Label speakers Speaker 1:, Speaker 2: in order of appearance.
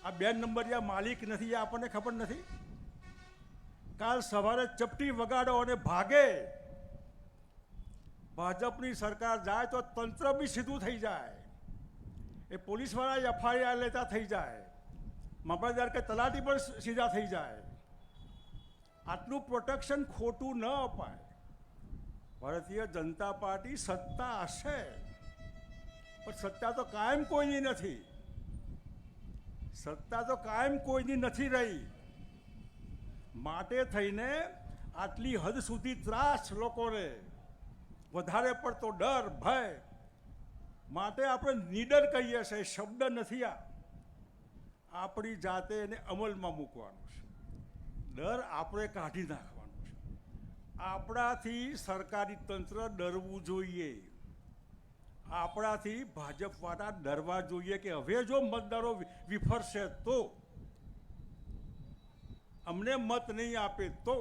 Speaker 1: આ 2 નંબરિયા માલિક નથી, એ આપણને ખબર નથી. કાલ સવારે ચપટી વગાડો અને ભાગે. ભાજપની સરકાર જાય તો તંત્ર બી સીધું થઈ જાય. એ પોલીસવાળા એફઆઈઆર લેતા થઈ જાય, મામલતદાર કે તલાટી પણ સીધા થઈ જાય. આટલું પ્રોટેક્શન ખોટું ન અપાય. ભારતીય જનતા પાર્ટી સત્તા હશે, પણ સત્તા તો કાયમ કોઈની નથી. સત્તા તો કાયમ કોઈની નથી રહી. માટે થઈને આટલી હદ સુધી ત્રાસ લોકોને, વધારે પડતો ડર, ભય. માટે આપણે નીડર કહીએ છીએ, શબ્દ નથી. આ આપણી જાતે એને અમલમાં મૂકવાનું છે. ડર આપણે કાઢી નાખવાનું છે. આપણાથી સરકારી તંત્ર ડરવું જોઈએ. આપણાથી ભાજપવાળા ડરવા જોઈએ કે હવે જો મતદારો વિફરશે તો, અમને મત નહીં આપે તો